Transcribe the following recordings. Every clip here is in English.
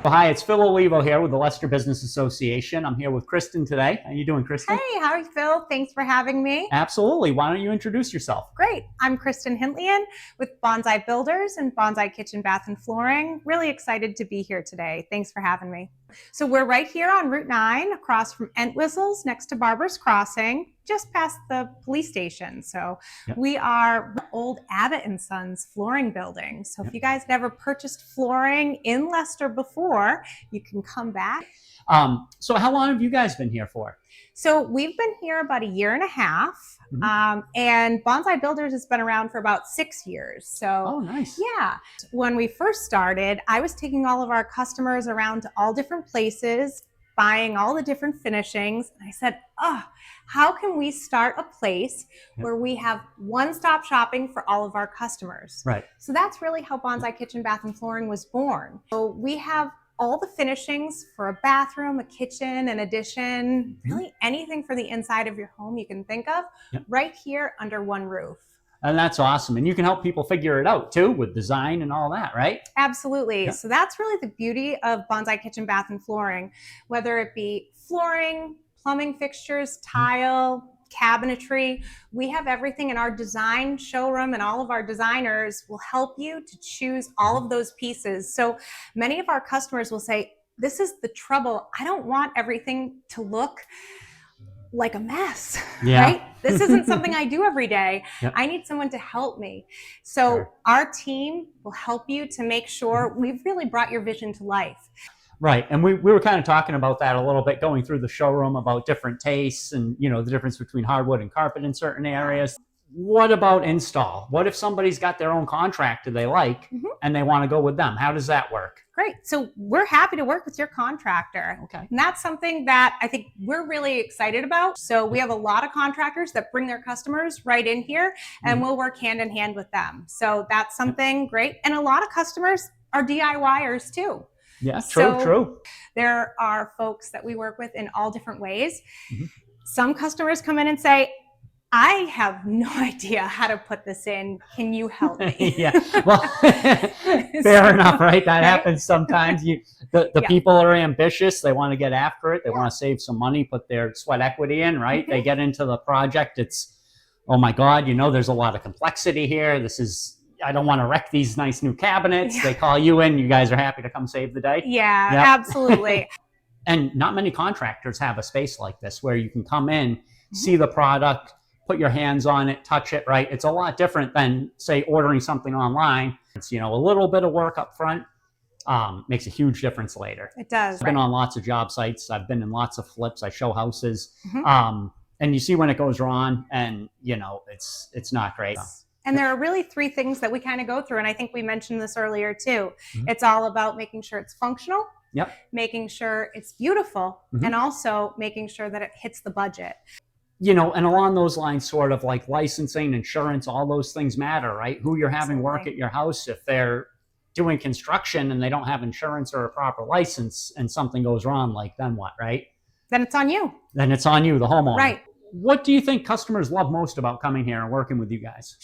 Well, hi, it's Phil Olivo here with the Leicester Business Association. I'm here with Kristen today. How you doing, Kristen? Hey, how are you, Phil? Thanks for having me. Absolutely. Why don't you introduce yourself? Great. I'm Kristen Hintley with Bonsai Builders and Bonsai Kitchen, Bath, and Flooring. Really excited to be here today. Thanks for having me. So we're right here on Route 9, across from Entwistle's, next to Barber's Crossing, just past the police station. So we are old Abbott & Sons flooring building. So if you guys never purchased flooring in Leicester before, you can come back. So how long have you guys been here for? So we've been here about 1.5 years. And Bonsai Builders has been around for about 6 years. So, oh, nice. Yeah. When we first started, I was taking all of our customers around to all different places, buying all the different finishings. And I said, how can we start a place where we have one-stop shopping for all of our customers? Right. So that's really how Bonsai Kitchen, Bath, and Flooring was born. So we have all the finishings for a bathroom, a kitchen, an addition, really anything for the inside of your home you can think of, right here under one roof. And that's awesome. And you can help people figure it out too with design and all that, right? Absolutely. So that's really the beauty of Bonsai Kitchen, Bath, and Flooring, whether it be flooring, plumbing fixtures, tile, cabinetry. We have everything in our design showroom, and all of our designers will help you to choose all of those pieces. So many of our customers will say, this is the trouble. I don't want everything to look like a mess, right? This isn't something I do every day. I need someone to help me. So our team will help you to make sure we've really brought your vision to life. Right. And we were kind of talking about that a little bit going through the showroom about different tastes and, you know, the difference between hardwood and carpet in certain areas. What about install? What if somebody's got their own contractor they like and they want to go with them? How does that work? Great. So we're happy to work with your contractor. Okay. And that's something that I think we're really excited about. So we have a lot of contractors that bring their customers right in here and we'll work hand in hand with them. So that's something great. And a lot of customers are DIYers too. Yeah, true. There are folks that we work with in all different ways. Some customers come in and say, I have no idea how to put this in. Can you help me? Well, fair enough, right? That happens sometimes. The people are ambitious. They want to get after it. They want to save some money, put their sweat equity in, right? They get into the project. It's, oh my God, you know, there's a lot of complexity here. I don't want to wreck these nice new cabinets. They call you in. You guys are happy to come save the day. Yeah, absolutely. And not many contractors have a space like this where you can come in, see the product, put your hands on it, touch it, right? It's a lot different than, say, ordering something online. It's, you know, a little bit of work up front makes a huge difference later. It does. I've been on lots of job sites. I've been in lots of flips. I show houses. And you see when it goes wrong and, you know, it's not great. And there are really 3 things that we kind of go through. And I think we mentioned this earlier too. It's all about making sure it's functional, making sure it's beautiful, and also making sure that it hits the budget. You know, and along those lines, sort of like licensing, insurance, all those things matter, right? Who you're having work at your house, if they're doing construction and they don't have insurance or a proper license and something goes wrong, like then what, right? Then it's on you. Then it's on you, the homeowner. Right. What do you think customers love most about coming here and working with you guys?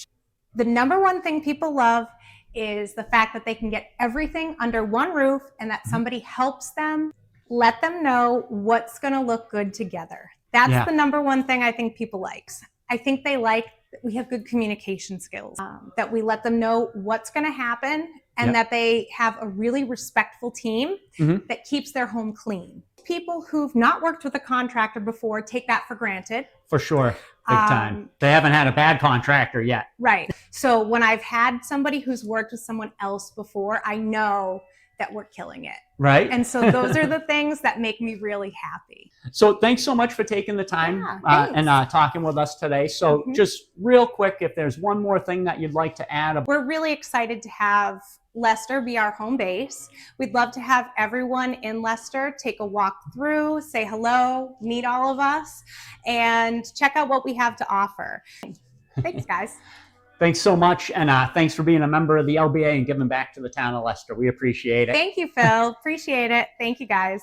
The number one thing people love is the fact that they can get everything under one roof and that somebody helps them, let them know what's going to look good together. That's the number one thing I think people like. I think they like that we have good communication skills, that we let them know what's going to happen and that they have a really respectful team that keeps their home clean. People who've not worked with a contractor before take that for granted. For sure. Big time. They haven't had a bad contractor yet. Right. So when I've had somebody who's worked with someone else before, I know that we're killing it. Right. And so those are the things that make me really happy. So thanks so much for taking the time and talking with us today. So just real quick, if there's one more thing that you'd like to add. We're really excited to have Leicester be our home base. We'd love to have everyone in Leicester take a walk through, say hello, meet all of us, and check out what we have to offer. Thanks, guys. Thanks so much, and thanks for being a member of the LBA and giving back to the town of Leicester. We appreciate it. Thank you, Phil. Appreciate it. Thank you, guys.